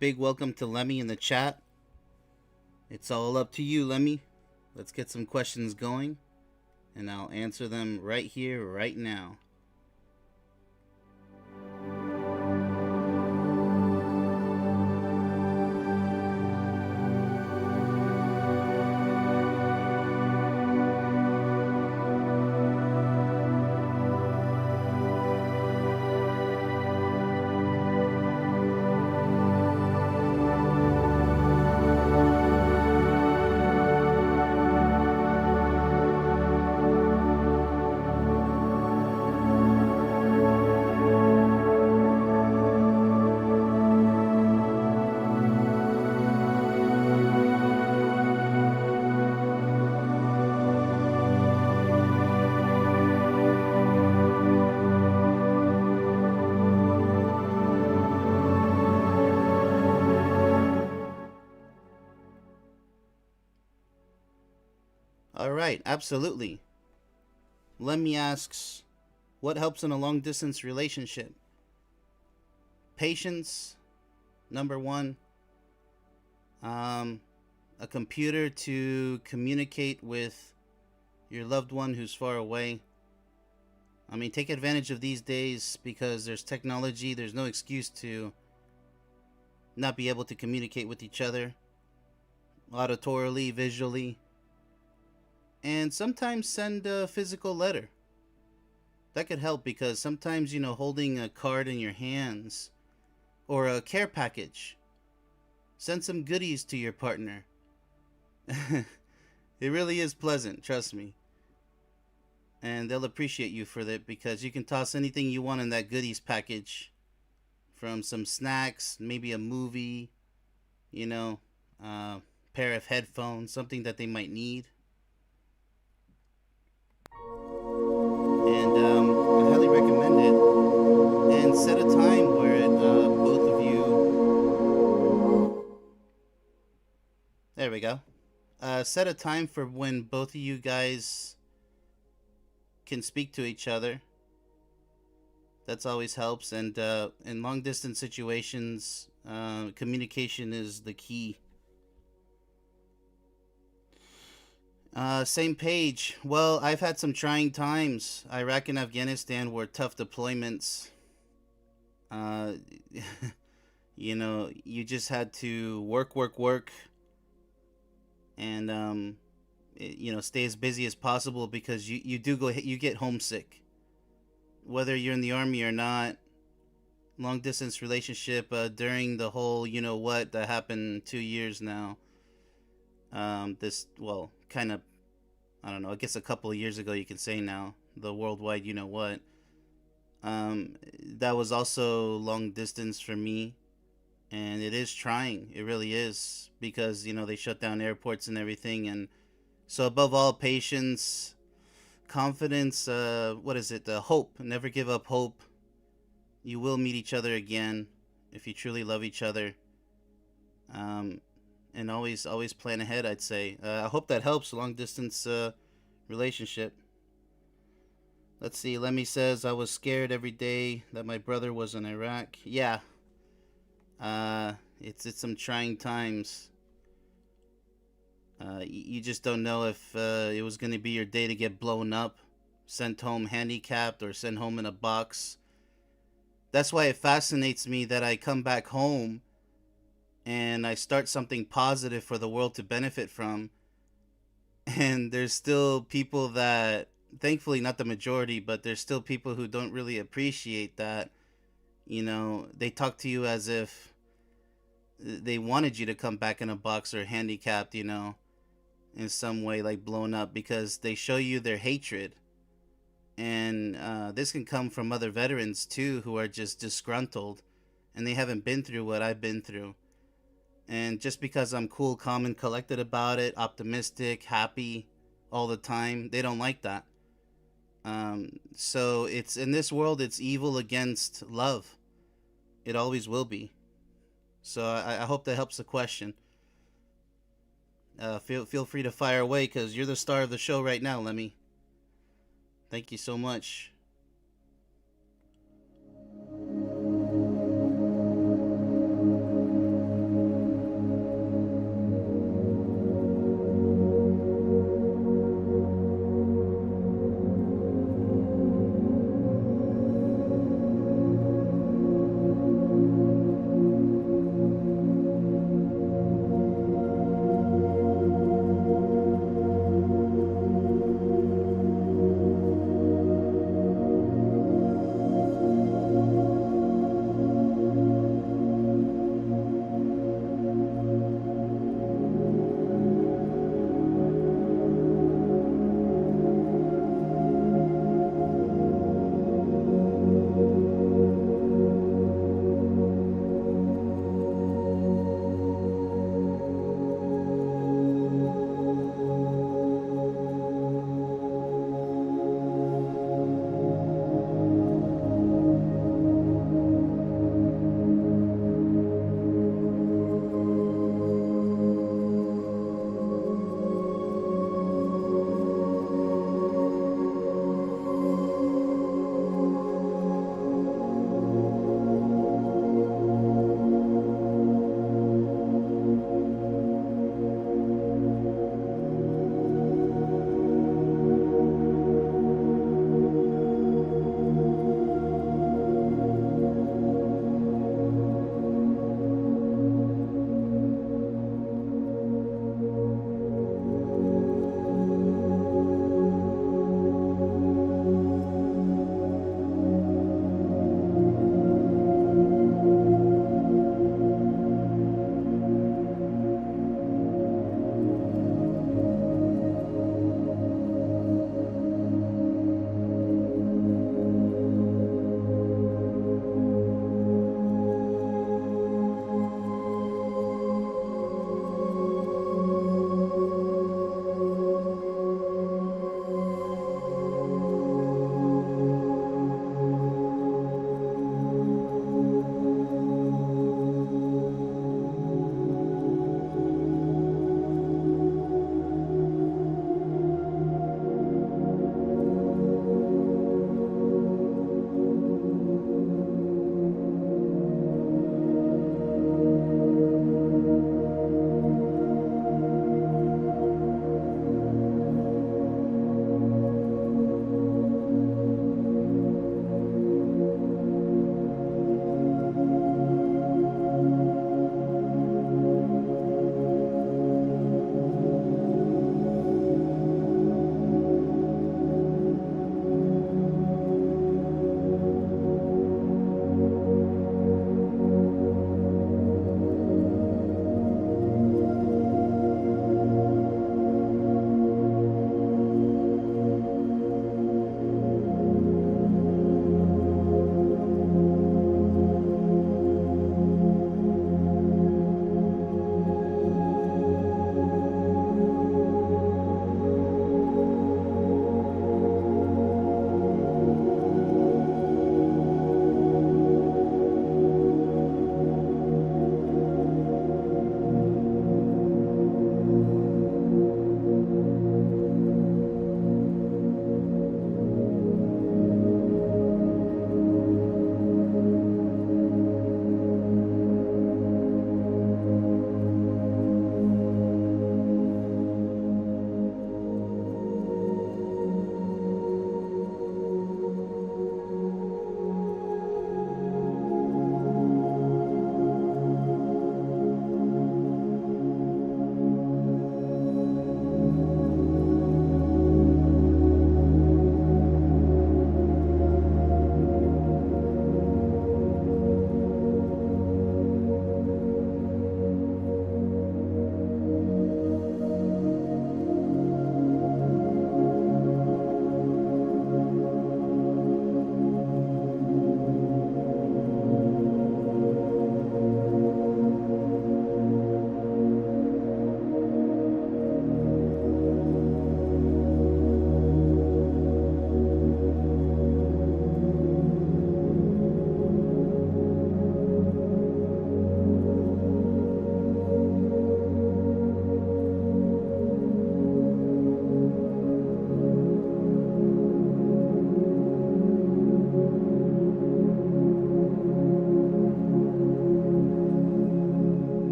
big welcome to Lemmy in the chat. It's all up to you, Lemmy. Let's get some questions going, and I'll answer them right here, right now. All right, absolutely. Lemmy asks, what helps in a long distance relationship? Patience, number one. Um, a computer to communicate with your loved one who's far away. I mean, take advantage of these days because there's technology. There's no excuse to not be able to communicate with each other auditorily, visually, and sometimes send a physical letter. That could help because sometimes, holding a card in your hands or a care package, send some goodies to your partner. It really is pleasant, trust me. And they'll appreciate you for that because you can toss anything you want in that goodies package, from some snacks, maybe a movie, you know, a pair of headphones, something that they might need. And I highly recommend it. And set a time where both of you. There we go. Set a time for when both of you guys can speak to each other. That's always helps. And in long distance situations, communication is the key. Same page. Well, I've had some trying times. Iraq and Afghanistan were tough deployments. Uh, you just had to work, and stay as busy as possible because you get homesick, whether you're in the army or not. Long distance relationship during the whole what that happened 2 years now. This kind of, I don't know, I guess a couple of years ago you can say now, the worldwide what. That was also long distance for me, and it is trying. It really is because they shut down airports and everything, and so above all, patience, confidence. What is it? Hope. Never give up hope. You will meet each other again if you truly love each other. And always plan ahead, I'd say. I hope that helps. Long distance relationship. Let's see. Lemmy says I was scared every day that my brother was in Iraq. Yeah. It's some trying times. You just don't know if it was going to be your day to get blown up, sent home handicapped, or sent home in a box. That's why it fascinates me that I come back home and I start something positive for the world to benefit from. And there's still people that, thankfully not the majority, but there's still people who don't really appreciate that. They talk to you as if they wanted you to come back in a box or handicapped, in some way, like blown up, because they show you their hatred. And this can come from other veterans too, who are just disgruntled and they haven't been through what I've been through. And just because I'm cool, calm, and collected about it, optimistic, happy all the time, they don't like that. So it's in this world, it's evil against love. It always will be. So I hope that helps the question. Feel free to fire away because you're the star of the show right now, Lemmy. Thank you so much.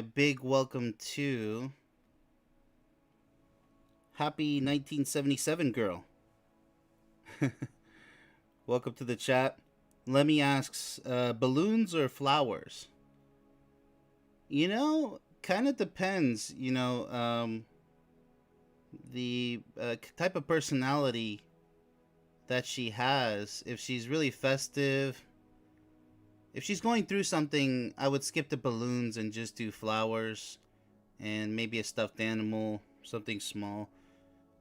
big welcome to Happy 1977 Girl. Welcome to the chat. Lemmy asks, balloons or flowers? Kind of depends. The type of personality that she has. If she's really festive, if she's going through something, I would skip the balloons and just do flowers and maybe a stuffed animal, something small.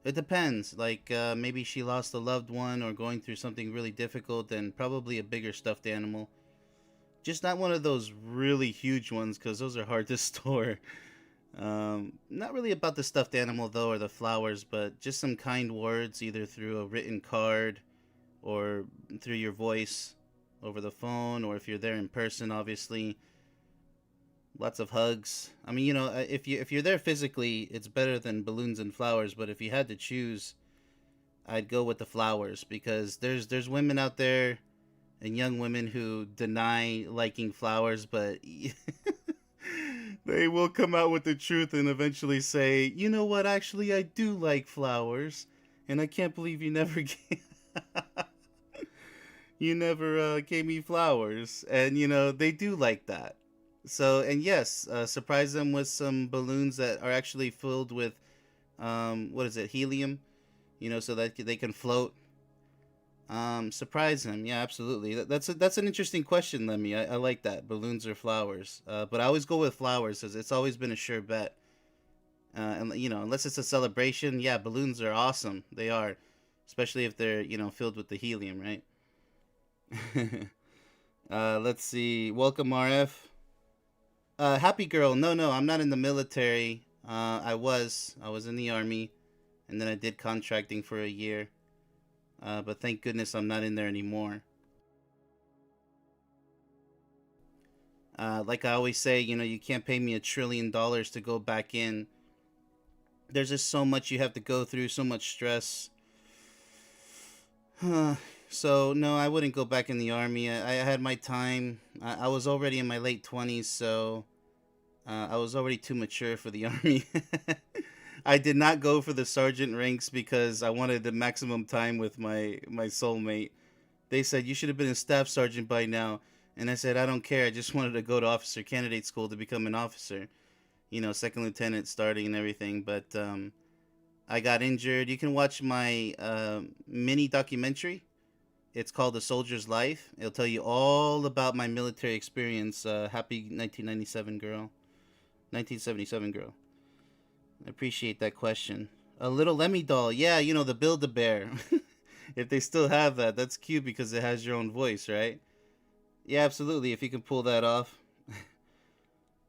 It depends. Like maybe she lost a loved one or going through something really difficult, then probably a bigger stuffed animal. Just not one of those really huge ones because those are hard to store. Not really about the stuffed animal though or the flowers, but just some kind words either through a written card or through your voice over the phone, or if you're there in person, obviously. Lots of hugs. I mean, if you're there physically, it's better than balloons and flowers. But if you had to choose, I'd go with the flowers because there's women out there and young women who deny liking flowers, but they will come out with the truth and eventually say, you know what? Actually, I do like flowers, and I can't believe you never gave me flowers. And they do like that. So, and yes, surprise them with some balloons that are actually filled with what is it, helium, so that they can float. Surprise them, yeah, absolutely. That's an interesting question, Lemmy. I like that, balloons or flowers. But I always go with flowers because it's always been a sure bet. And unless it's a celebration, yeah, balloons are awesome. They are, especially if they're filled with the helium, right? Let's see. Welcome, RF. Happy girl. No, no, I'm not in the military. I was in the army, and then I did contracting for a year. But thank goodness I'm not in there anymore. Like I always say, you can't pay me $1 trillion to go back in. There's just so much you have to go through, so much stress. So no, I wouldn't go back in the army. I had my time. I was already in my late 20s, so I was already too mature for the army. I did not go for the sergeant ranks because I wanted the maximum time with my soulmate. They said you should have been a staff sergeant by now, and I said I don't care. I just wanted to go to officer candidate school to become an officer. Second lieutenant starting and everything. But I got injured. You can watch my mini documentary. It's called The Soldier's Life. It'll tell you all about my military experience. Happy 1997 girl. 1977 girl. I appreciate that question. A little Lemmy doll. Yeah, the Build-A-Bear. If they still have that, that's cute because it has your own voice, right? Yeah, absolutely. If you can pull that off.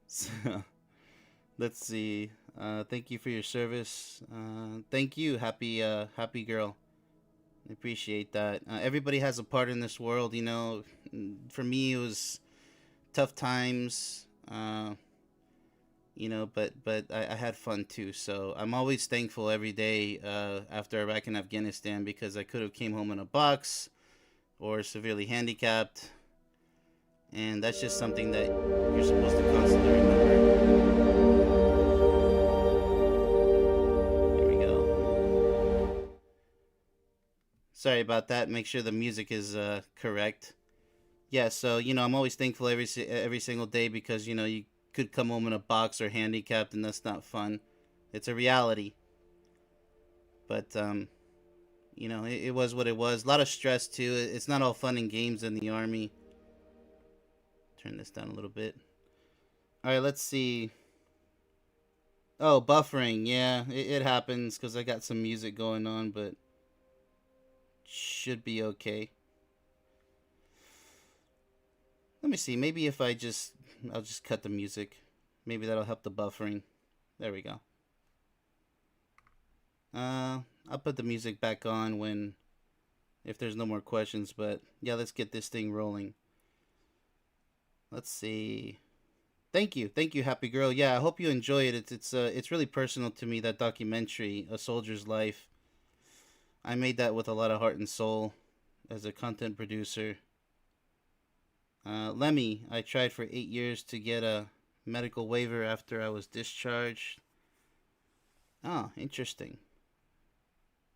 So, let's see. Thank you for your service. Thank you, happy girl. I appreciate that. Everybody has a part in this world, For me, it was tough times. But I had fun too. So I'm always thankful every day after Iraq and Afghanistan because I could have came home in a box or severely handicapped, and that's just something that you're supposed to constantly remember. Here we go. Sorry about that. Make sure the music is correct. Yeah, so I'm always thankful every single day because you could come home in a box or handicapped, and that's not fun. It's a reality. But it was what it was. A lot of stress too. It's not all fun and games in the army. Turn this down a little bit. All right, let's see. Oh, buffering. Yeah, it happens because I got some music going on, but should be okay. Let me see. Maybe if I'll just cut the music. Maybe that'll help the buffering. There we go. I'll put the music back on if there's no more questions, but yeah, let's get this thing rolling. Let's see. Thank you, happy girl. Yeah, I hope you enjoy it. It's really personal to me, that documentary, A Soldier's Life. I made that with a lot of heart and soul as a content producer. Lemmy, I tried for 8 years to get a medical waiver after I was discharged. Oh, interesting.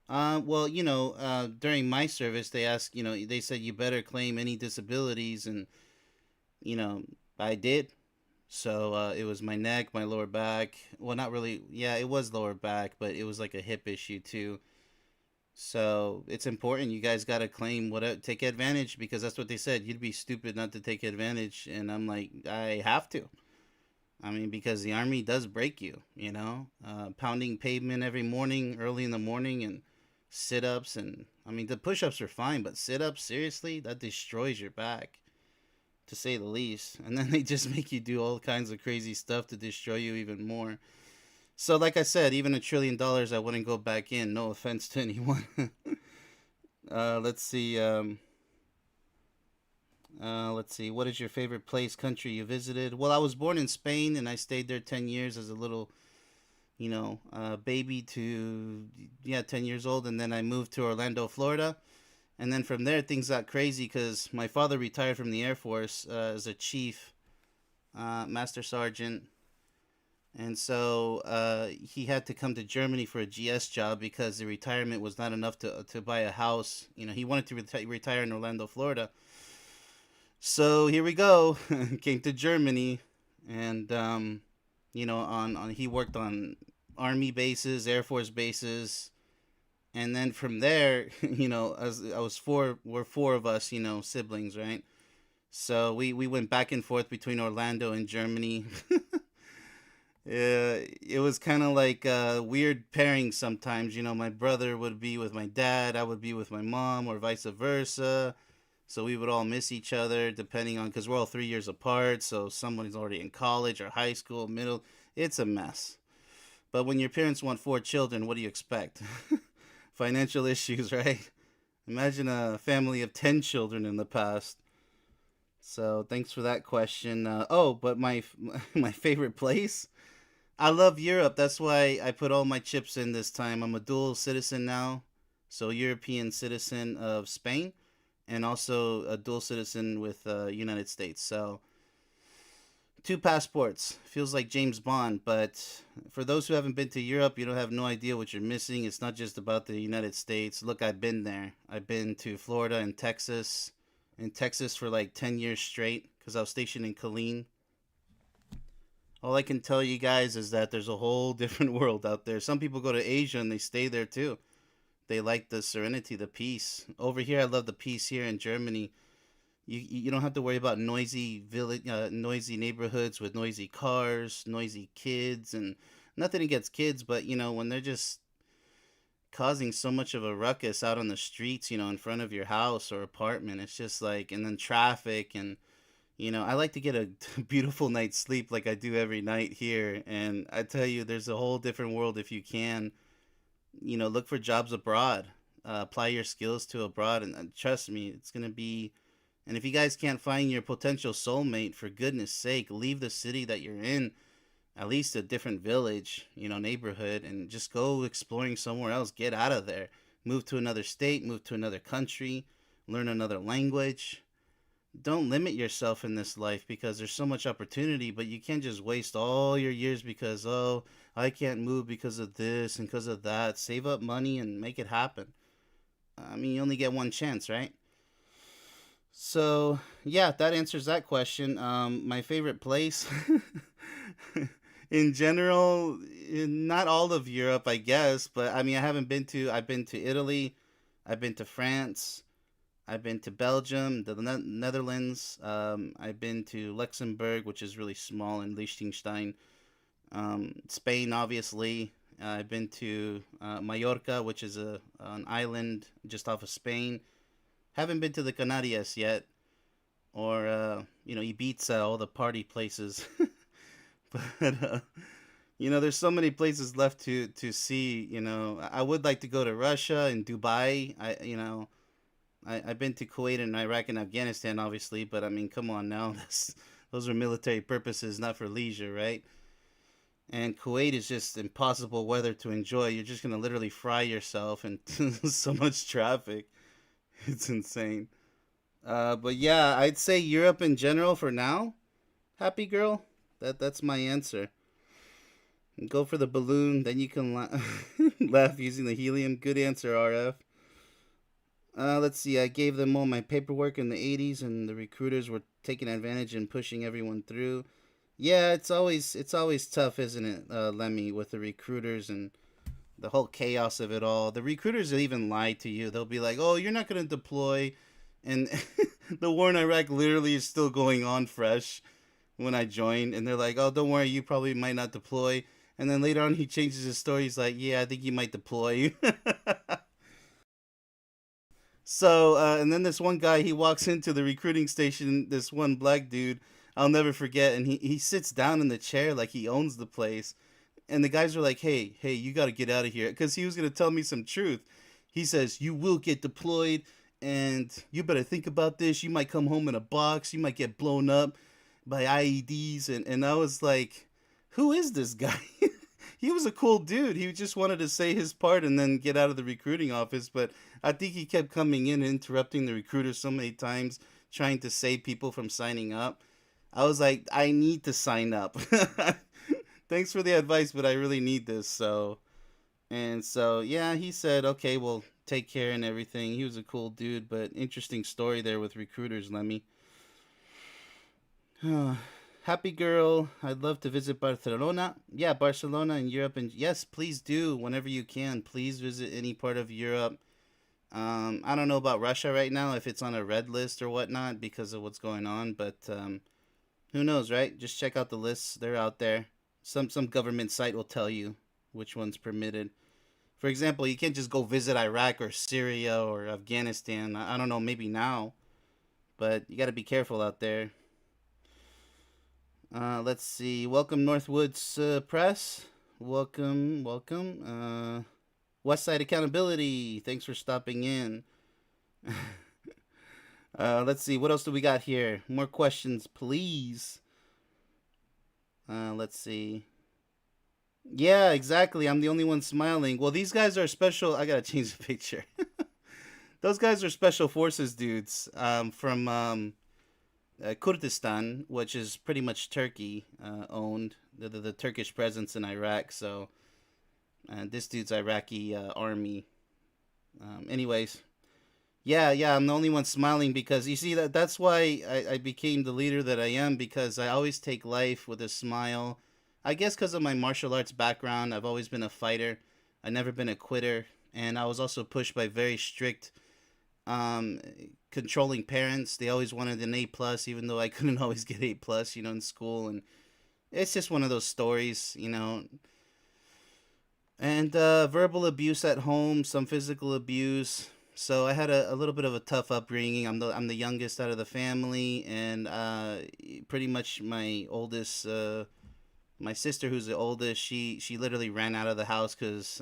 Well, during my service, they asked, they said you better claim any disabilities, and you know, I did. So it was my neck, my lower back. Well, not really. Yeah, it was lower back, but it was like a hip issue too. So it's important. You guys got to claim what take advantage, because that's what they said. You'd be stupid not to take advantage, and I'm like, I have to. I mean, because the army does break you. Pounding pavement every morning, early in the morning, and sit ups, and I mean the push ups are fine, but sit ups, seriously, that destroys your back, to say the least. And then they just make you do all kinds of crazy stuff to destroy you even more. So, like I said, even $1 trillion, I wouldn't go back in. No offense to anyone. Let's see. Let's see. What is your favorite place, country you visited? Well, I was born in Spain, and I stayed there 10 years as a little, baby to, yeah, 10 years old, and then I moved to Orlando, Florida. And then from there, things got crazy because my father retired from the Air Force as a chief, master sergeant. And so he had to come to Germany for a GS job because the retirement was not enough to buy a house. He wanted to retire in Orlando, Florida. So here we go. Came to Germany, and on he worked on army bases, Air Force bases, and then from there, as I was we're four of us, siblings, right? So we went back and forth between Orlando and Germany. It was kind of like a weird pairing sometimes. My brother would be with my dad, I would be with my mom, or vice versa. So we would all miss each other depending on, because we're all 3 years apart. So someone's already in college or high school, middle. It's a mess. But when your parents want four children, what do you expect? Financial issues, right? Imagine a family of 10 children in the past. So thanks for that question. But my my favorite place? I love Europe. That's why I put all my chips in this time. I'm a dual citizen now. So European citizen of Spain, and also a dual citizen with United States. So two passports. Feels like James Bond, but for those who haven't been to Europe, you don't have no idea what you're missing. It's not just about the United States. Look, I've been there. I've been to Florida and Texas. In Texas for like 10 years straight because I was stationed in Killeen. All I can tell you guys is that there's a whole different world out there. Some people go to Asia and they stay there too. They like the serenity, the peace. Over here, I love the peace here in Germany. You don't have to worry about noisy village, noisy neighborhoods with noisy cars, noisy kids, and nothing against kids, but when they're just causing so much of a ruckus out on the streets, in front of your house or apartment, it's just like, and then traffic, and I like to get a beautiful night's sleep like I do every night here, and I tell you, there's a whole different world if you can, look for jobs abroad, apply your skills to abroad, and trust me, it's gonna be. And if you guys can't find your potential soulmate, for goodness sake, leave the city that you're in, at least a different village, neighborhood, and just go exploring somewhere else. Get out of there. Move to another state, move to another country, learn another language. Don't limit yourself in this life because there's so much opportunity, but you can't just waste all your years because, oh, I can't move because of this and because of that. Save up money and make it happen. I mean, you only get one chance, right? So, yeah, that answers that question. My favorite place, in general, not all of Europe, I guess, but I mean, I've been to Italy, I've been to France, I've been to Belgium, the Netherlands, I've been to Luxembourg, which is really small, and Liechtenstein, Spain, obviously. I've been to Mallorca, which is an island just off of Spain. Haven't been to the Canarias yet, or Ibiza, all the party places. But there's so many places left to see. I would like to go to Russia and Dubai. I've been to Kuwait and Iraq and Afghanistan, obviously, but I mean, come on now, those are military purposes, not for leisure, right? And Kuwait is just impossible weather to enjoy. You're just gonna literally fry yourself and so much traffic. It's insane. But yeah, I'd say Europe in general for now. Happy girl. That's my answer. Go for the balloon, then you can laugh using the helium. Good answer, RF. Let's see. I gave them all my paperwork in the 80s, and the recruiters were taking advantage and pushing everyone through. Yeah, it's always tough, isn't it, Lemmy, with the recruiters and the whole chaos of it all. The recruiters will even lie to you. They'll be like, "Oh, you're not going to deploy," and the war in Iraq literally is still going on fresh when I joined, and they're like, "Oh, don't worry, you probably might not deploy." And then later on, he changes his story. He's like, "Yeah, I think you might deploy." So, and then this one guy, he walks into the recruiting station, this one black dude, I'll never forget, and he sits down in the chair like he owns the place. And the guys were like, hey, you got to get out of here. Because he was going to tell me some truth. He says, you will get deployed, and you better think about this. You might come home in a box. You might get blown up by IEDs. And I was like, who is this guy? He was a cool dude. He just wanted to say his part and then get out of the recruiting office. But I think he kept coming in and interrupting the recruiter so many times, trying to save people from signing up. I was like, I need to sign up. Thanks for the advice, but I really need this. So yeah, he said, okay, well, take care and everything. He was a cool dude, but interesting story there with recruiters, Lemmy. Happy girl. I'd love to visit Barcelona. Yeah, Barcelona in Europe, and yes, please do whenever you can. Please visit any part of Europe. I don't know about Russia right now if it's on a red list or whatnot because of what's going on, but who knows, right? Just check out the lists; they're out there. Some government site will tell you which one's permitted. For example, you can't just go visit Iraq or Syria or Afghanistan. I don't know, maybe now, but you got to be careful out there. Let's see. Welcome, Northwoods Press. Welcome. Westside Accountability. Thanks for stopping in. Let's see. What else do we got here? More questions, please. Let's see. Yeah, exactly. I'm the only one smiling. Well, these guys are special. I gotta change the picture. Those guys are special forces dudes from Kurdistan, which is pretty much Turkey owned. The Turkish presence in Iraq. So this dude's Iraqi army. Anyways, yeah, I'm the only one smiling because you see that's why I became the leader that I am because I always take life with a smile. I guess because of my martial arts background, I've always been a fighter. I've never been a quitter, and I was also pushed by very strict um, controlling parents. They always wanted an A plus, even though I couldn't always get A plus, in school. And it's just one of those stories. And verbal abuse at home, some physical abuse. So I had a little bit of a tough upbringing. I'm the youngest out of the family, and pretty much my sister, who's the oldest, she literally ran out of the house because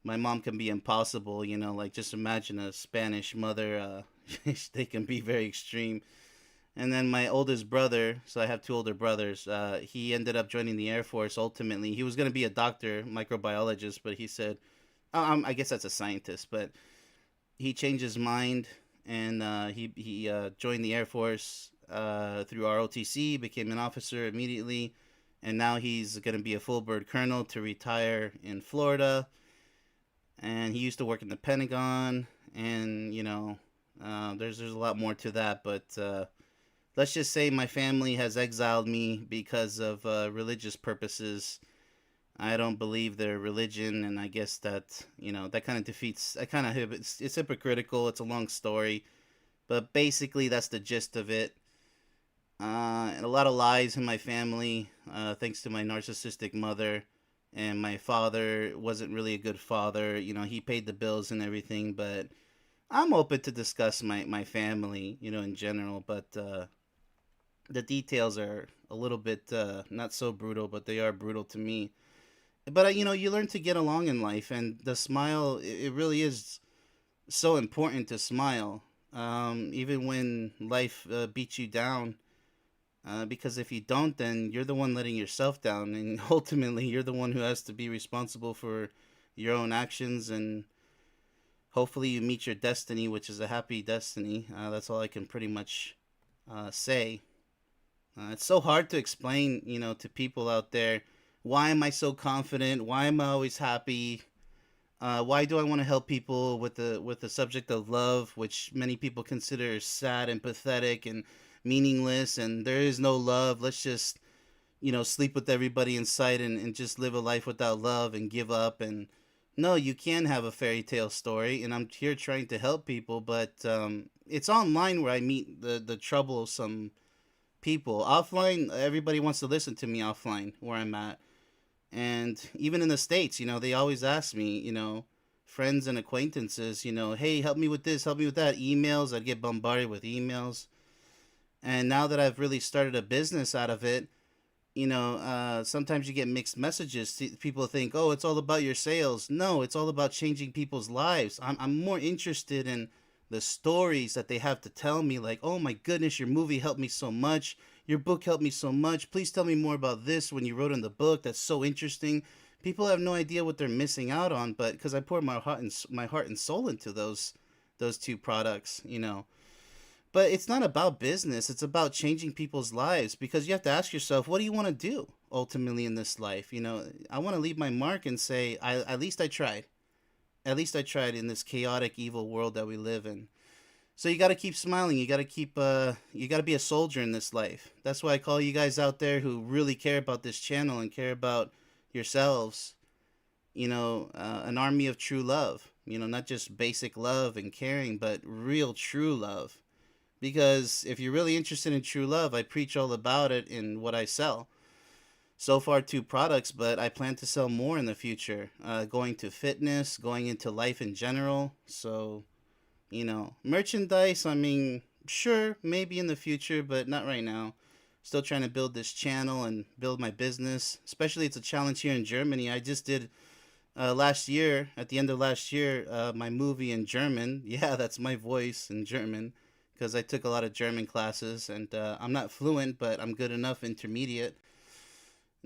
my mom can be impossible. Like just imagine a Spanish mother. They can be very extreme. And then my oldest brother, so I have two older brothers. He ended up joining the Air Force. Ultimately, he was going to be a doctor, microbiologist, but he said, I guess that's a scientist, but he changed his mind and he joined the Air Force through ROTC, became an officer immediately, and now he's going to be a full bird colonel to retire in Florida. And he used to work in the Pentagon, and there's a lot more to that, but let's just say my family has exiled me because of religious purposes. I don't believe their religion, and I guess that kind of defeats. It's hypocritical. It's a long story, but basically that's the gist of it. And a lot of lies in my family, thanks to my narcissistic mother, and my father wasn't really a good father. He paid the bills and everything, but I'm open to discuss my family, in general, but the details are a little bit not so brutal, but they are brutal to me. But you learn to get along in life, and the smile, it really is so important to smile, even when life beats you down. Because if you don't, then you're the one letting yourself down, and ultimately you're the one who has to be responsible for your own actions. And hopefully you meet your destiny, which is a happy destiny. That's all I can pretty much say. It's so hard to explain, to people out there, why am I so confident? Why am I always happy? Why do I want to help people with the subject of love, which many people consider sad and pathetic and meaningless, and there is no love. Let's just sleep with everybody in sight and just live a life without love and give up. And no, you can have a fairy tale story, and I'm here trying to help people, but it's online where I meet the troublesome people. Offline, everybody wants to listen to me offline where I'm at. And even in the States, they always ask me, friends and acquaintances, hey, help me with this, help me with that. Emails, I'd get bombarded with emails. And now that I've really started a business out of it, sometimes you get mixed messages. People think, oh, it's all about your sales. No, it's all about changing people's lives. I'm more interested in the stories that they have to tell me, like, oh my goodness, your movie helped me so much. Your book helped me so much. Please tell me more about this when you wrote in the book. That's so interesting. People have no idea what they're missing out on, but because I poured my heart and soul into those two products, but it's not about business. It's about changing people's lives because you have to ask yourself, what do you want to do ultimately in this life? I want to leave my mark and say, at least I tried. At least I tried in this chaotic, evil world that we live in. So you got to keep smiling. You got to be a soldier in this life. That's why I call you guys out there who really care about this channel and care about yourselves, an army of true love. Not just basic love and caring, but real, true love. Because if you're really interested in true love, I preach all about it in what I sell. So far, two products, but I plan to sell more in the future. Going to fitness, going into life in general. So, merchandise, I mean, sure, maybe in the future, but not right now. Still trying to build this channel and build my business. Especially, it's a challenge here in Germany. I just did last year, at the end of last year, my movie in German. Yeah, that's my voice in German because I took a lot of German classes and I'm not fluent, but I'm good enough, intermediate.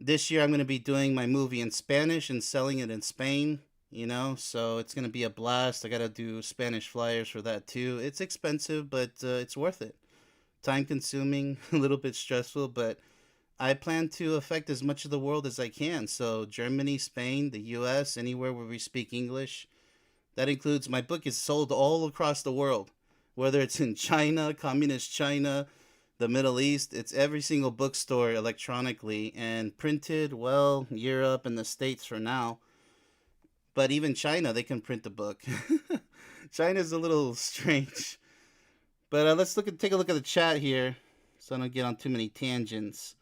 This year I'm going to be doing my movie in Spanish and selling it in Spain, so it's going to be a blast. I got to do Spanish flyers for that too. It's expensive, but it's worth it. Time consuming, a little bit stressful, but I plan to affect as much of the world as I can. So, Germany, Spain, the US, anywhere where we speak English. That includes my book is sold all across the world, whether it's in China, communist China, the Middle East. It's every single bookstore electronically and printed. Well, Europe and the States for now. But even China, they can print the book. China's a little strange. But take a look at the chat here, so I don't get on too many tangents.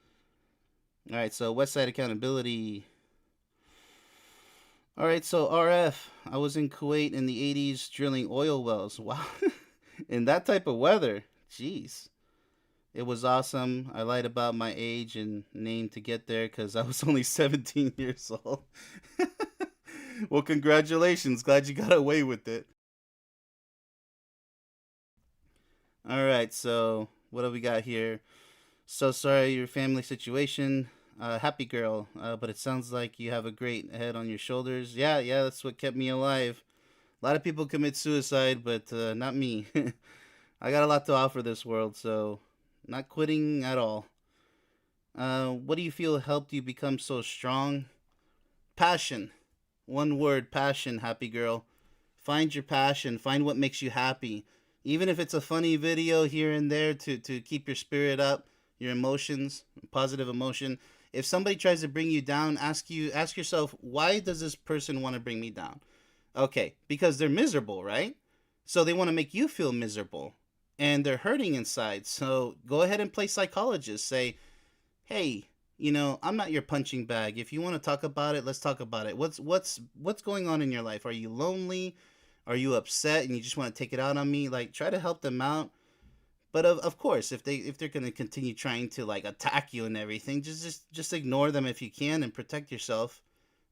All right, so Westside Accountability. All right, so RF. I was in Kuwait in the 80s drilling oil wells. Wow. In that type of weather. Jeez. It was awesome. I lied about my age and name to get there because I was only 17 years old. Well, congratulations. Glad you got away with it. All right, so what do we got here? So sorry your family situation. Happy girl, but it sounds like you have a great head on your shoulders. Yeah, yeah, that's what kept me alive. A lot of people commit suicide, but not me. I got a lot to offer this world, so not quitting at all. What do you feel helped you become so strong? Passion. One word, passion, happy girl. Find your passion. Find what makes you happy. Even if it's a funny video here and there to keep your spirit up, your emotions, positive emotion. If somebody tries to bring you down, ask yourself, why does this person want to bring me down? Okay, because they're miserable, right? So they want to make you feel miserable and they're hurting inside. So go ahead and play psychologist. Say, hey, I'm not your punching bag. If you want to talk about it, let's talk about it. What's going on in your life? Are you lonely? Are you upset and you just want to take it out on me? Like, try to help them out. But of course, if they're gonna continue trying to like attack you and everything, just ignore them if you can and protect yourself,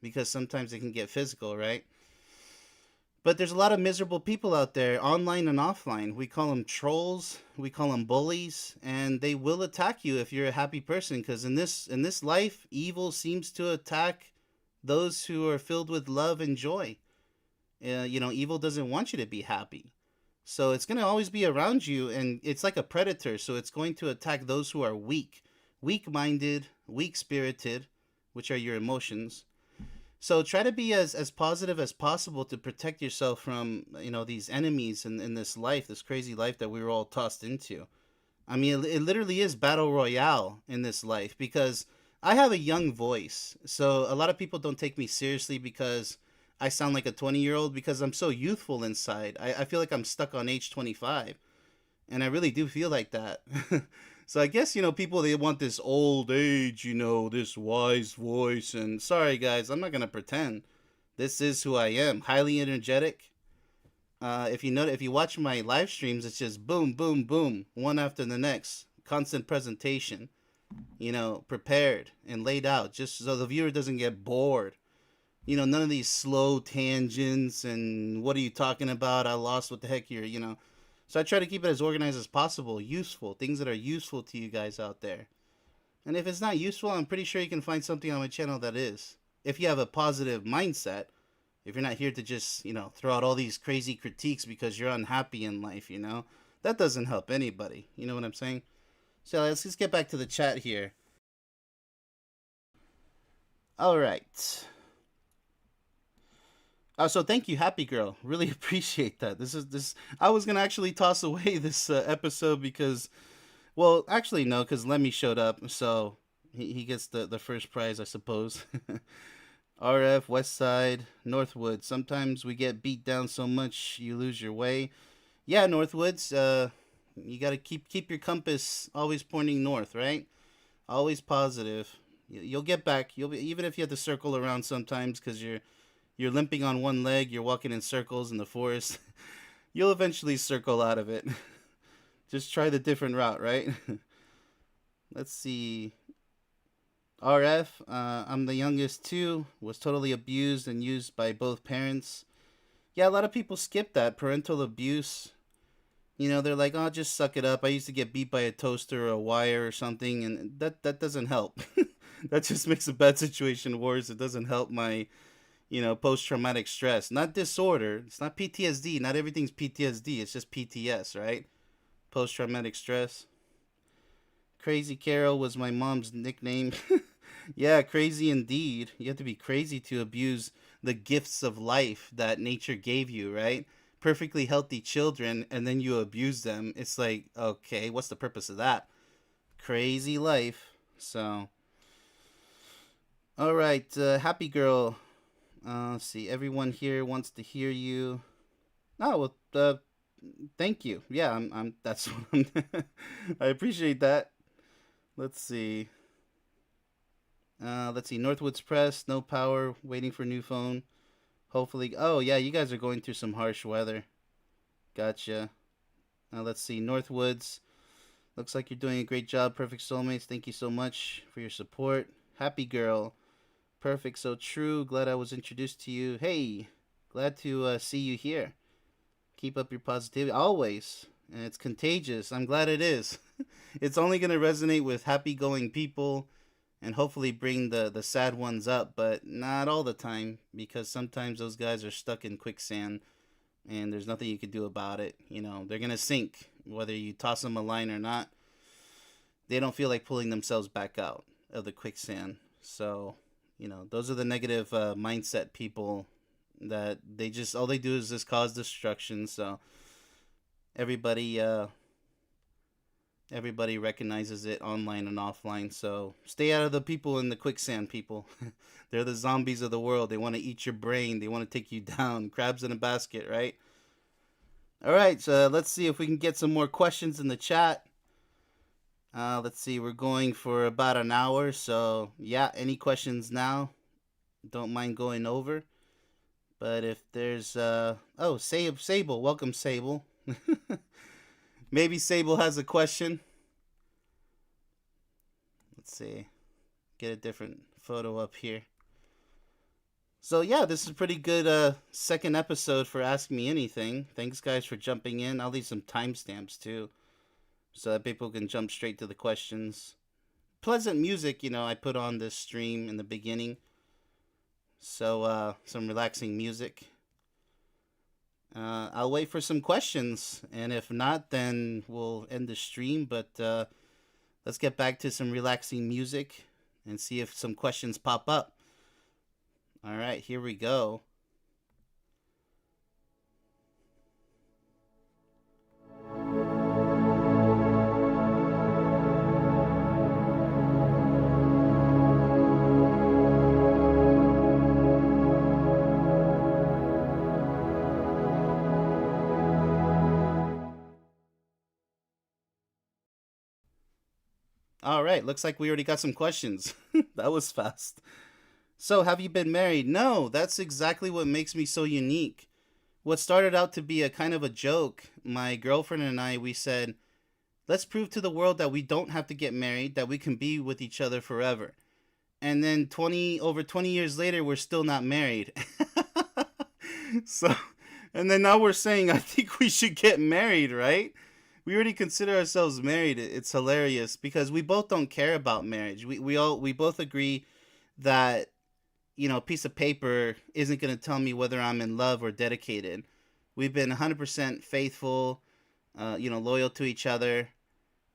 because sometimes it can get physical, right? But there's a lot of miserable people out there, online and offline. We call them trolls, we call them bullies, and they will attack you if you're a happy person. Because in this life, evil seems to attack those who are filled with love and joy. Evil doesn't want you to be happy. So it's going to always be around you, and it's like a predator. So it's going to attack those who are weak, weak minded, weak spirited, which are your emotions. So try to be as positive as possible to protect yourself from these enemies in this life, this crazy life that we were all tossed into. I mean, it literally is battle royale in this life because I have a young voice. So a lot of people don't take me seriously because I sound like a 20-year old because I'm so youthful inside. I feel like I'm stuck on age 25. And I really do feel like that. So I guess, people, they want this old age, this wise voice. And sorry, guys, I'm not going to pretend. This is who I am. Highly energetic. If you watch my live streams, it's just boom, boom, boom, one after the next. Constant presentation, prepared and laid out just so the viewer doesn't get bored. None of these slow tangents and what are you talking about? I lost what the heck you're. So I try to keep it as organized as possible, useful, things that are useful to you guys out there. And if it's not useful, I'm pretty sure you can find something on my channel that is. If you have a positive mindset, if you're not here to just, throw out all these crazy critiques because you're unhappy in life. That doesn't help anybody. You know what I'm saying? So let's just get back to the chat here. All right. So thank you, Happy Girl. Really appreciate that. This. I was gonna actually toss away this episode because, well, actually no, because Lemmy showed up, so he gets the first prize, I suppose. RF, West Side, Northwood. Sometimes we get beat down so much you lose your way. Yeah, Northwoods. You gotta keep your compass always pointing north, right? Always positive. You'll get back. You'll be, even if you have to circle around sometimes because you're limping on one leg. You're walking in circles in the forest. You'll eventually circle out of it. Just try the different route, right? Let's see. RF, I'm the youngest too. Was totally abused and used by both parents. Yeah, a lot of people skip that parental abuse. They're like, "Oh, just suck it up." I used to get beat by a toaster or a wire or something, and that doesn't help. That just makes a bad situation worse. It doesn't help my, post traumatic stress. Not disorder. It's not PTSD. Not everything's PTSD. It's just PTS, right? Post traumatic stress. Crazy Carol was my mom's nickname. Yeah, crazy indeed. You have to be crazy to abuse the gifts of life that nature gave you, right? Perfectly healthy children, and then you abuse them. It's like, okay, what's the purpose of that? Crazy life. So, all right, Happy Girl. Let's see. Everyone here wants to hear you. Oh well. Thank you. Yeah, I'm. That's what I'm. I appreciate that. Let's see. Let's see. Northwoods Press, no power, waiting for new phone. Hopefully. Oh, yeah, you guys are going through some harsh weather. Gotcha. Let's see. Northwoods. Looks like you're doing a great job. Perfect Soulmates. Thank you so much for your support. Happy Girl. Perfect. So true. Glad I was introduced to you. Hey, glad to see you here. Keep up your positivity. Always. And it's contagious. I'm glad it is. It's only going to resonate with happy going people and hopefully bring the sad ones up, but not all the time because sometimes those guys are stuck in quicksand and there's nothing you can do about it. They're going to sink whether you toss them a line or not. They don't feel like pulling themselves back out of the quicksand. So, those are the negative mindset people that they just all they do is just cause destruction. So everybody everybody recognizes it online and offline. So stay out of the people in the quicksand, people. They're the zombies of the world. They want to eat your brain. They want to take you down. Crabs in a basket, right? All right, so let's see if we can get some more questions in the chat. Let's see, we're going for about an hour. So yeah, any questions now? Don't mind going over. But if there's Sable, welcome Sable. Maybe Sable has a question. Let's see. Get a different photo up here. So yeah, this is a pretty good second episode for Ask Me Anything. Thanks guys for jumping in. I'll leave some timestamps too, so that people can jump straight to the questions. Pleasant music, I put on this stream in the beginning. So some relaxing music. I'll wait for some questions, and if not, then we'll end the stream. But Let's get back to some relaxing music and see if some questions pop up. All right, here we go. All right, looks like we already got some questions. That was fast. So, have you been married? No, that's exactly what makes me so unique. What started out to be a kind of a joke, my girlfriend and I, we said, let's prove to the world that we don't have to get married, that we can be with each other forever. And then over 20 years later, we're still not married. So, and then now we're saying I think we should get married, right? We already consider ourselves married. It's hilarious because we both don't care about marriage. We both agree that a piece of paper isn't going to tell me whether I'm in love or dedicated. We've been 100% faithful, loyal to each other,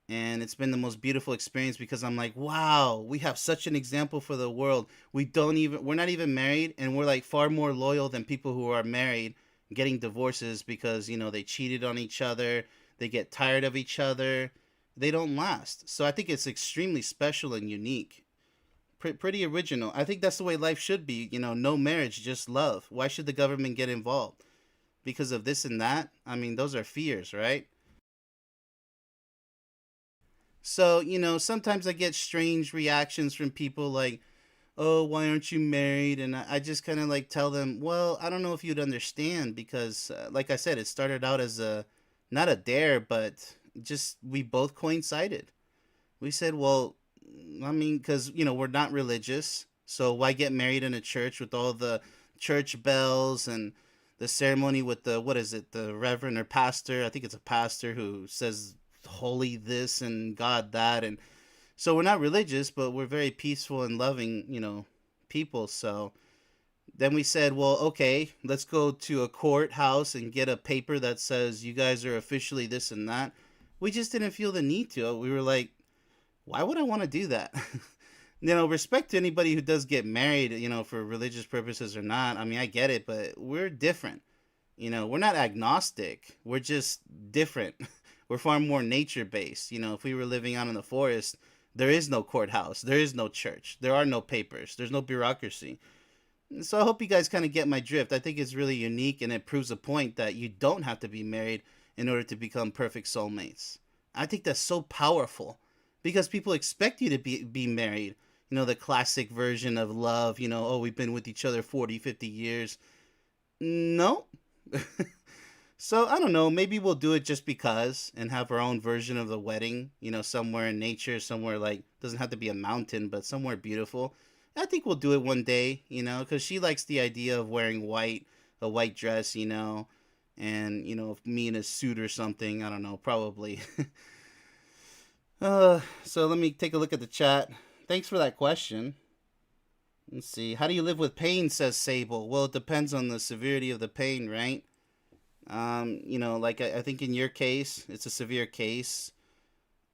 and it's been the most beautiful experience because I'm like, wow, we have such an example for the world. We're not even married, and we're like far more loyal than people who are married getting divorces because they cheated on each other, they get tired of each other, they don't last. So I think it's extremely special and unique. Pretty original. I think that's the way life should be. No marriage, just love. Why should the government get involved? Because of this and that? I mean, those are fears, right? So, sometimes I get strange reactions from people like, oh, why aren't you married? And I just kind of like tell them, well, I don't know if you'd understand because, like I said, it started out as not a dare, but just we both coincided. We said, well, I mean, because, we're not religious. So why get married in a church with all the church bells and the ceremony with what is it, the reverend or pastor? I think it's a pastor who says holy this and God that. And so we're not religious, but we're very peaceful and loving, people. So then we said, well, okay, let's go to a courthouse and get a paper that says you guys are officially this and that. We just didn't feel the need to. We were like, why would I want to do that? Respect to anybody who does get married, for religious purposes or not. I mean, I get it, but we're different. We're not agnostic. We're just different. We're far more nature based. If we were living out in the forest, there is no courthouse, there is no church, there are no papers, there's no bureaucracy. So I hope you guys kind of get my drift. I think it's really unique and it proves a point that you don't have to be married in order to become perfect soulmates. I think that's so powerful because people expect you to be married. The classic version of love, oh, we've been with each other 40, 50 years. No. So I don't know, maybe we'll do it just because and have our own version of the wedding, somewhere in nature, somewhere like doesn't have to be a mountain, but somewhere beautiful. I think we'll do it one day, because she likes the idea of wearing white, a white dress, and me in a suit or something. I don't know, probably. So let me take a look at the chat. Thanks for that question. Let's see. How do you live with pain? Says Sable. Well, it depends on the severity of the pain, right? Like I think in your case, it's a severe case.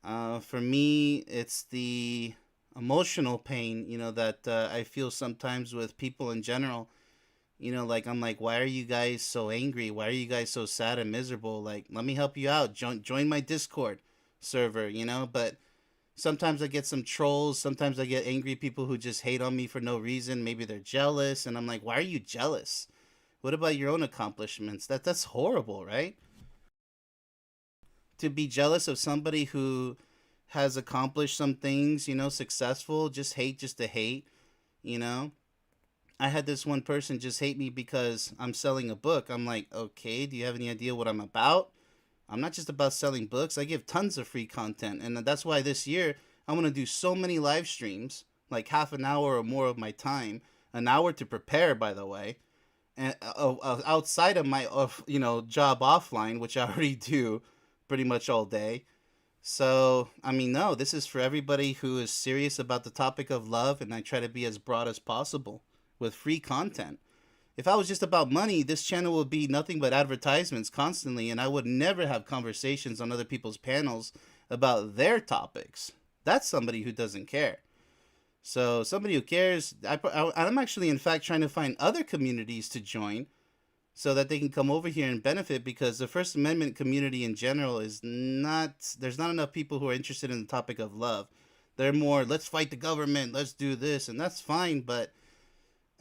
For me, it's the emotional pain, that I feel sometimes with people in general. Like I'm like, why are you guys so angry? Why are you guys so sad and miserable? Like, let me help you out. Join my Discord server, But sometimes I get some trolls. Sometimes I get angry people who just hate on me for no reason. Maybe they're jealous, and I'm like, why are you jealous? What about your own accomplishments? That's horrible, right? To be jealous of somebody who has accomplished some things, successful, just hate just to hate, you know? I had this one person just hate me because I'm selling a book. I'm like, okay, do you have any idea what I'm about? I'm not just about selling books. I give tons of free content. And that's why this year I'm going to do so many live streams, like half an hour or more of my time, an hour to prepare, by the way, and outside of my job offline, which I already do pretty much all day. So, I mean, no, this is for everybody who is serious about the topic of love, and I try to be as broad as possible with free content. If I was just about money, this channel would be nothing but advertisements constantly, and I would never have conversations on other people's panels about their topics. That's somebody who doesn't care. So somebody who cares, I'm actually in fact trying to find other communities to join so that they can come over here and benefit, because the First Amendment community in general is not, there's not enough people who are interested in the topic of love. They're more, let's fight the government, let's do this, and that's fine, but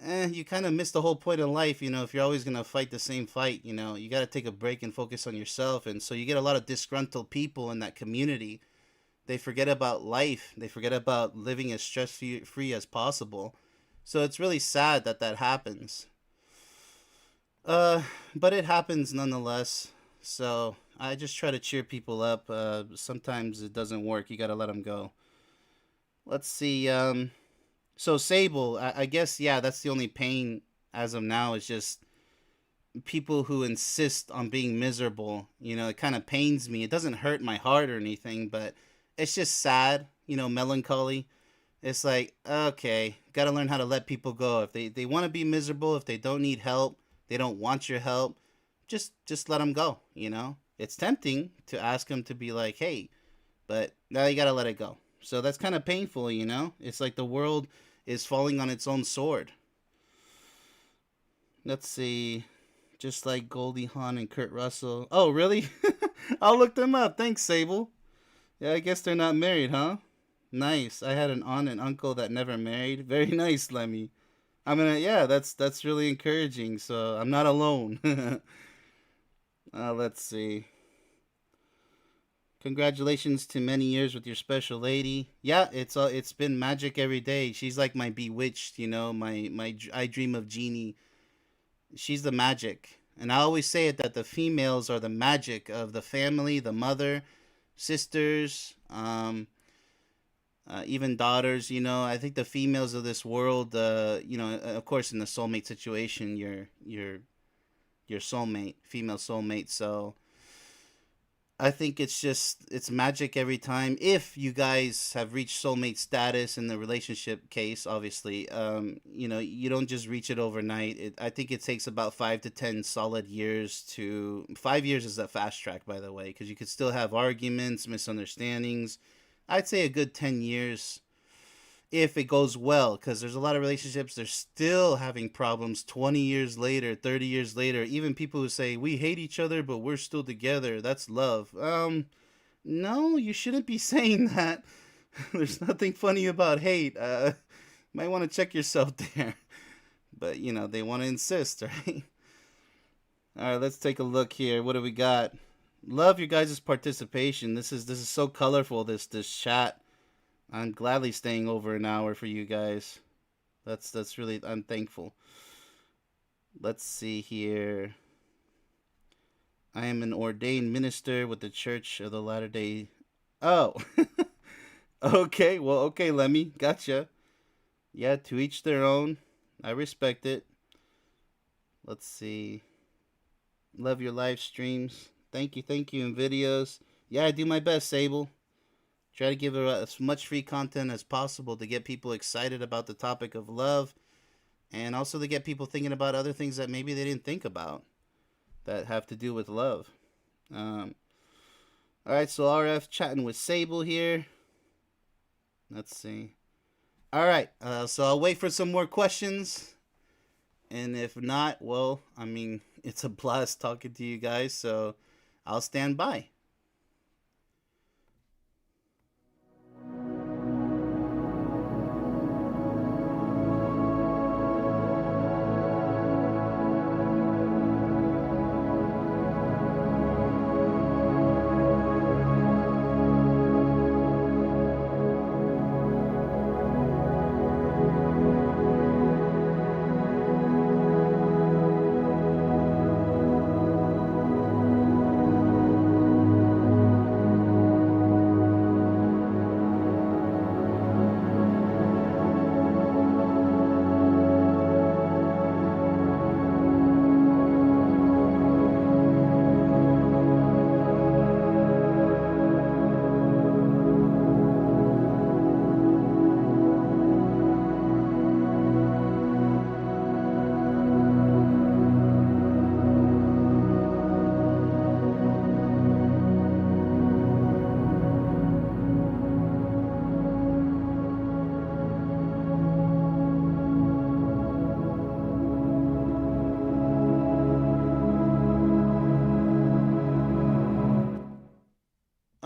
you kind of miss the whole point of life, if you're always going to fight the same fight, you got to take a break and focus on yourself. And so you get a lot of disgruntled people in that community. They forget about life, they forget about living as stress free as possible. So it's really sad that that happens. But it happens nonetheless. So I just try to cheer people up. Sometimes it doesn't work. You gotta let them go. Let's see. So Sable, I guess, yeah, that's the only pain as of now, is just people who insist on being miserable. It kind of pains me. It doesn't hurt my heart or anything, but it's just sad. Melancholy. It's like, okay, gotta learn how to let people go. If they want to be miserable, if they don't need help, they don't want your help, just let them go. It's tempting to ask them to be like, hey, but now you gotta let it go. So that's kind of painful. It's like the world is falling on its own sword. Let's see. Just like Goldie Hawn and Kurt Russell. Oh, really? I'll look them up. Thanks, Sable. Yeah, I guess they're not married, huh? Nice. I had an aunt and uncle that never married. Very nice, Lemmy. Yeah, that's really encouraging. So I'm not alone. Let's see. Congratulations to many years with your special lady. Yeah, it's been magic every day. She's like my bewitched, my I dream of Jeannie. She's the magic. And I always say it, that the females are the magic of the family, the mother, sisters, even daughters. I think the females of this world, of course, in the soulmate situation, your soulmate, female soulmate. So I think it's magic every time. If you guys have reached soulmate status in the relationship case, obviously, you don't just reach it overnight. I think it takes about 5 to 10 solid years. 5 years is a fast track, by the way, because you could still have arguments, misunderstandings. I'd say a good 10 years if it goes well, because there's a lot of relationships, they're still having problems 20 years later, 30 years later. Even people who say we hate each other but we're still together, that's love. No, you shouldn't be saying that. There's nothing funny about hate. Might want to check yourself there. But they want to insist, right? All right, let's take a look here. What do we got? Love your guys' participation. This is so colorful, this chat. I'm gladly staying over an hour for you guys. That's really, I'm thankful. Let's see here. I am an ordained minister with the Church of the Latter Day. Oh, okay. Well, okay, Lemmy, gotcha. Yeah, to each their own. I respect it. Let's see. Love your live streams. Thank you, and videos. Yeah, I do my best, Sable. Try to give as much free content as possible to get people excited about the topic of love, and also to get people thinking about other things that maybe they didn't think about that have to do with love. All right, so RF chatting with Sable here. Let's see. All right, so I'll wait for some more questions, and if not, well, it's a blast talking to you guys, so I'll stand by.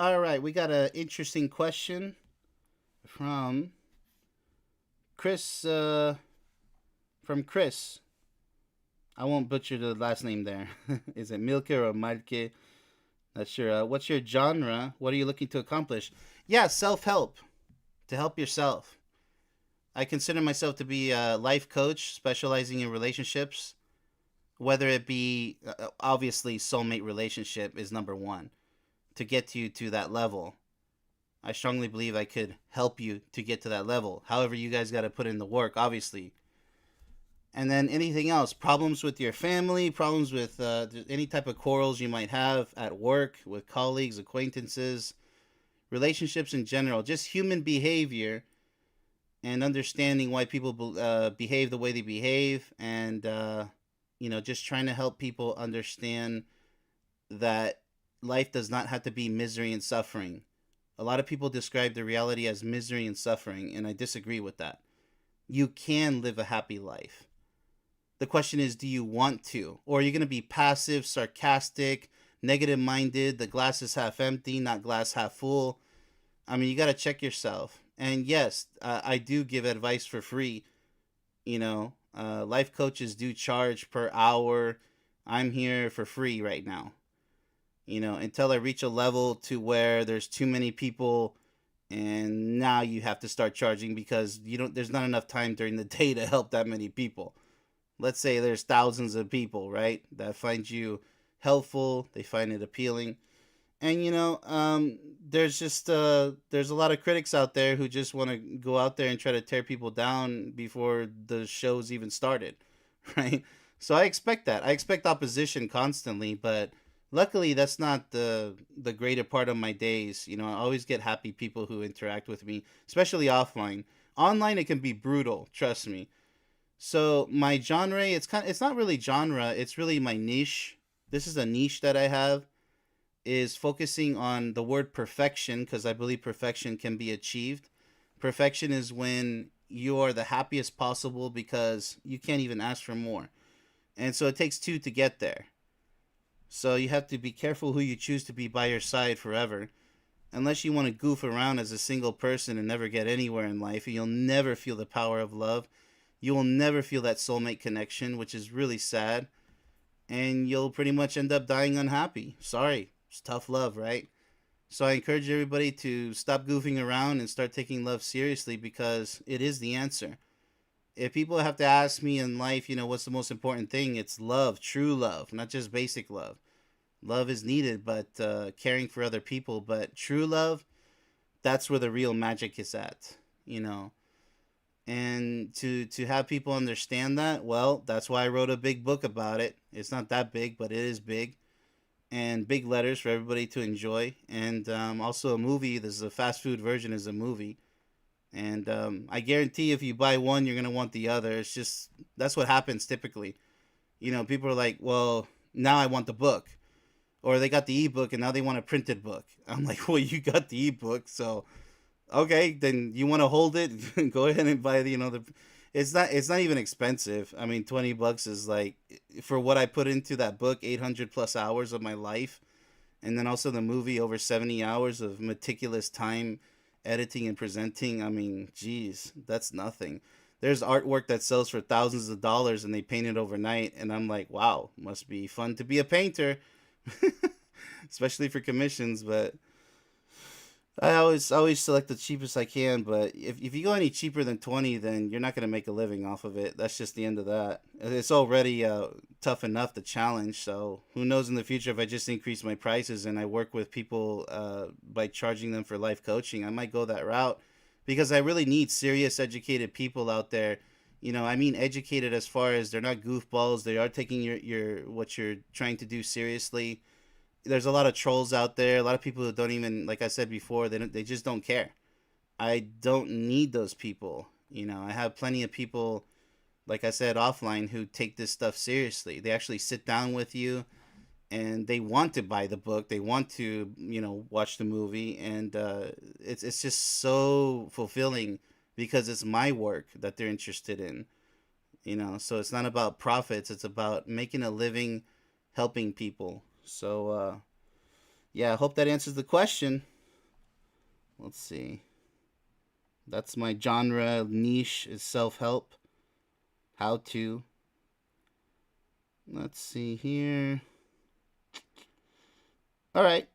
All right, we got an interesting question from Chris. From Chris. I won't butcher the last name there. Is it Milke or Malke? Not sure. What's your genre? What are you looking to accomplish? Yeah, self help. To help yourself. I consider myself to be a life coach specializing in relationships, whether it be obviously soulmate relationship is number one to get you to that level. I strongly believe I could help you to get to that level. However, you guys got to put in the work, obviously. And then anything else, problems with your family, problems with any type of quarrels you might have at work, with colleagues, acquaintances, relationships in general, just human behavior and understanding why people behave the way they behave, and just trying to help people understand that life does not have to be misery and suffering. A lot of people describe the reality as misery and suffering, and I disagree with that. You can live a happy life. The question is, do you want to? Or are you going to be passive, sarcastic, negative minded, the glass is half empty, not glass half full? I mean, you got to check yourself. And yes, I do give advice for free. Life coaches do charge per hour. I'm here for free right now. Until I reach a level to where there's too many people, and now you have to start charging because there's not enough time during the day to help that many people. Let's say there's thousands of people, right, that find you helpful, they find it appealing. And there's a lot of critics out there who just want to go out there and try to tear people down before the show's even started, right? So I expect that. I expect opposition constantly, but luckily that's not the greater part of my days. I always get happy people who interact with me, especially offline. Online it can be brutal, trust me. So my genre, it's not really genre, it's really my niche. This is a niche that I have, is focusing on the word perfection, because I believe perfection can be achieved. Perfection is when you are the happiest possible because you can't even ask for more. And so it takes two to get there. So you have to be careful who you choose to be by your side forever. Unless you want to goof around as a single person and never get anywhere in life, you'll never feel the power of love. You will never feel that soulmate connection, which is really sad. And you'll pretty much end up dying unhappy. Sorry. It's tough love, right? So I encourage everybody to stop goofing around and start taking love seriously, because it is the answer. If people have to ask me in life, what's the most important thing? It's love, true love, not just basic love. Love is needed, but caring for other people. But true love, that's where the real magic is at, And to have people understand that, well, that's why I wrote a big book about it. It's not that big, but it is big. And big letters for everybody to enjoy. And also a movie. This is a fast food version, is a movie. And I guarantee if you buy one, you're going to want the other. It's just, that's what happens typically. People are like, well, now I want the book. Or they got the ebook and now they want a printed book. I'm like, well, you got the ebook, so okay, then you want to hold it, go ahead and buy the. It's not even expensive. I mean, $20 is like, for what I put into that book, 800 plus hours of my life, and then also the movie, over 70 hours of meticulous time editing and presenting. I mean, geez, that's nothing. There's artwork that sells for thousands of dollars and they paint it overnight, and I'm like, wow, must be fun to be a painter. Especially for commissions. But I always select the cheapest I can. But if you go any cheaper than 20, then you're not going to make a living off of it. That's just the end of that. It's already tough enough to challenge. So who knows in the future, if I just increase my prices and I work with people by charging them for life coaching, I might go that route, because I really need serious, educated people out there. I mean educated as far as they're not goofballs. They are taking your what you're trying to do seriously. There's a lot of trolls out there, a lot of people who don't even, like I said before, they just don't care. I don't need those people. I have plenty of people, like I said, offline, who take this stuff seriously. They actually sit down with you and they want to buy the book. They want to, watch the movie, and it's just so fulfilling because it's my work that they're interested in. So it's not about profits. It's about making a living, helping people. So Yeah, I hope that answers the question. Let's see. That's my genre niche is self-help. How to. Let's see here. All right.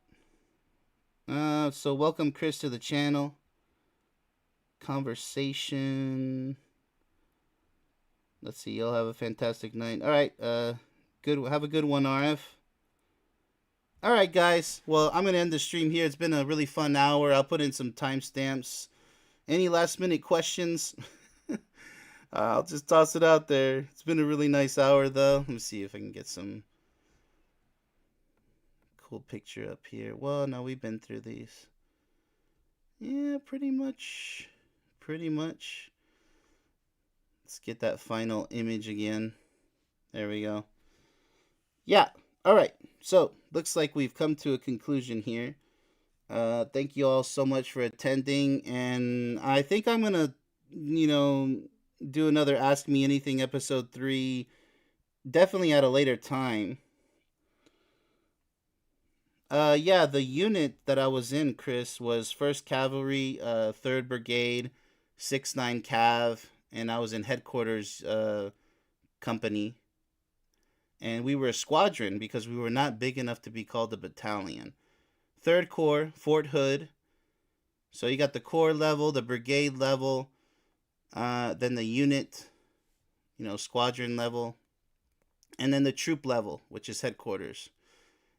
So welcome Chris to the channel. Conversation. Let's see. You'll have a fantastic night. All right. Good. Have a good one, RF. All right, guys. Well, I'm gonna end the stream here. It's been a really fun hour. I'll put in some timestamps. Any last minute questions? I'll just toss it out there. It's been a really nice hour, though. Let me see if I can get some cool picture up here. Well, no, we've been through these. Yeah, pretty much. Pretty much. Let's get that final image again. There we go. Yeah. All right. So, looks like we've come to a conclusion here. Thank you all so much for attending. And I think I'm going to, you know, do another Ask Me Anything episode 3 definitely at a later time. Yeah, the unit that I was in, Chris, was 1st Cavalry, 3rd Brigade, 6-9 Cav, and I was in headquarters company. And we were a squadron because we were not big enough to be called a battalion. 3rd Corps, Fort Hood. So you got the corps level, the brigade level, then the unit, squadron level, and then the troop level, which is headquarters.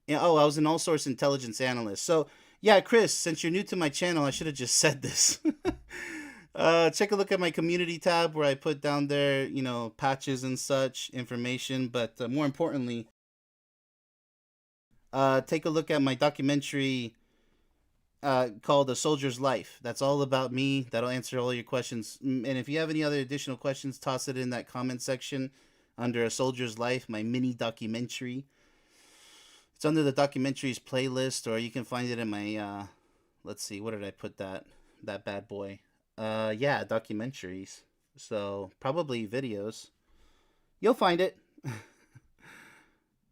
Yeah, I was an all source intelligence analyst. So, yeah, Chris, since you're new to my channel, I should have just said this. Check a look at my community tab where I put down there, patches and such information. But more importantly, take a look at my documentary called A Soldier's Life. That's all about me. That'll answer all your questions. And if you have any other additional questions, toss it in that comment section under A Soldier's Life, my mini documentary. It's under the documentaries playlist, or you can find it in my, let's see, what did I put that bad boy? Yeah, documentaries. So, probably videos. You'll find it.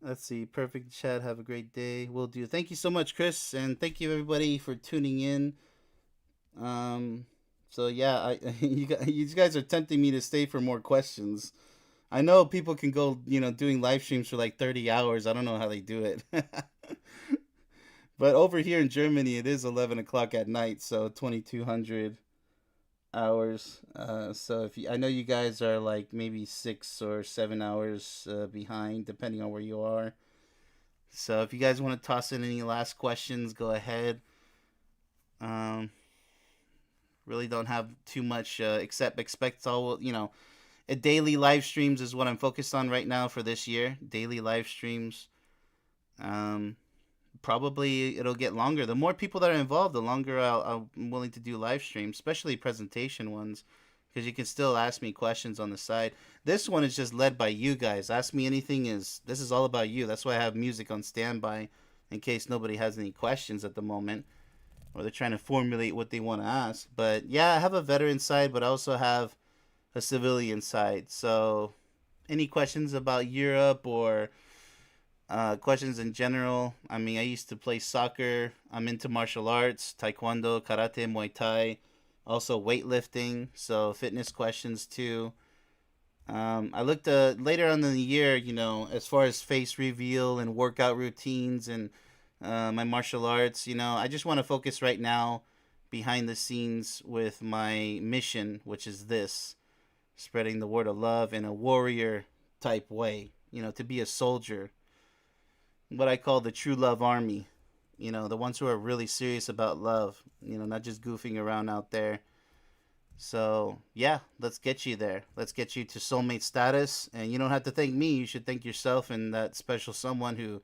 Let's see, perfect chat. Have a great day. Will do. Thank you so much, Chris, and thank you everybody for tuning in. So yeah, you guys are tempting me to stay for more questions. I know people can go, doing live streams for like 30 hours. I don't know how they do it. But over here in Germany, it is 11 o'clock at night, so 2200 hours. So I know you guys are like maybe 6 or 7 hours behind, depending on where you are. So if you guys want to toss in any last questions, go ahead. Really don't have too much, except expect all, daily live streams is what I'm focused on right now for this year. Daily live streams. Probably it'll get longer. The more people that are involved, the longer I'm willing to do live streams, especially presentation ones, because you can still ask me questions on the side. This one is just led by you guys. Ask Me Anything this is all about you. That's why I have music on standby in case nobody has any questions at the moment, or they're trying to formulate what they want to ask. But yeah, I have a veteran side, but I also have a civilian side. So any questions about Europe or questions in general? I mean, I used to play soccer. I'm into martial arts, taekwondo, karate, muay thai, also weightlifting. So fitness questions too. I looked later on in the year, as far as face reveal and workout routines and my martial arts. I just want to focus right now behind the scenes with my mission, which is this: spreading the word of love in a warrior type way. To be a soldier, what I call the true love army. The ones who are really serious about love. Not just goofing around out there. So yeah, let's get you there. Let's get you to soulmate status, and you don't have to thank me. You should thank yourself and that special someone who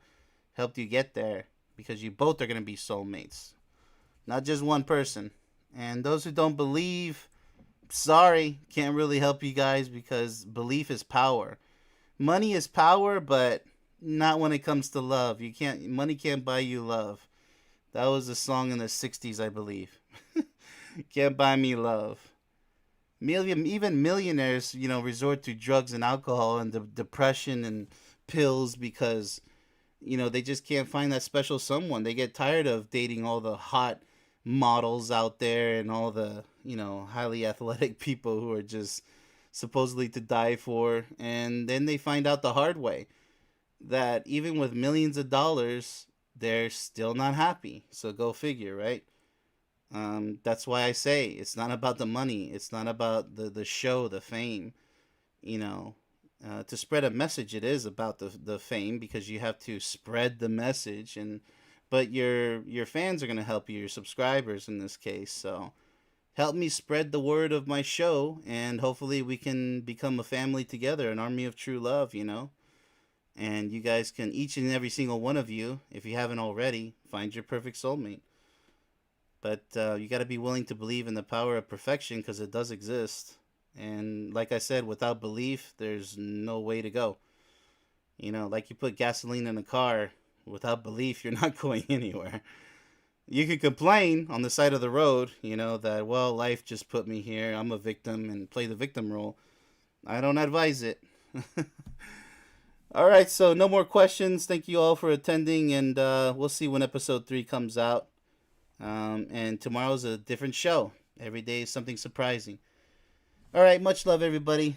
helped you get there, because you both are gonna be soulmates, not just one person. And those who don't believe, sorry, can't really help you guys, because belief is power. Money is power, but not when it comes to love. Money can't buy you love. That was a song in the 60s, I believe. Can't buy me love. Even millionaires, resort to drugs and alcohol and depression and pills because they just can't find that special someone. They get tired of dating all the hot models out there and all the, highly athletic people who are just supposedly to die for. And then they find out the hard way that even with millions of dollars, they're still not happy. So go figure, right? That's why I say it's not about the money. It's not about the show, the fame. You know, to spread a message, it is about the fame because you have to spread the message, and but your fans are gonna help you, your subscribers in this case. So help me spread the word of my show, and hopefully we can become a family together, an army of true love. And you guys can, each and every single one of you, if you haven't already, find your perfect soulmate. But you got to be willing to believe in the power of perfection because it does exist. And like I said, without belief, there's no way to go. Like you put gasoline in a car, without belief, you're not going anywhere. You can complain on the side of the road, that, well, life just put me here. I'm a victim and play the victim role. I don't advise it. All right, so no more questions. Thank you all for attending, and we'll see when episode 3 comes out. And tomorrow's a different show. Every day is something surprising. All right, much love, everybody.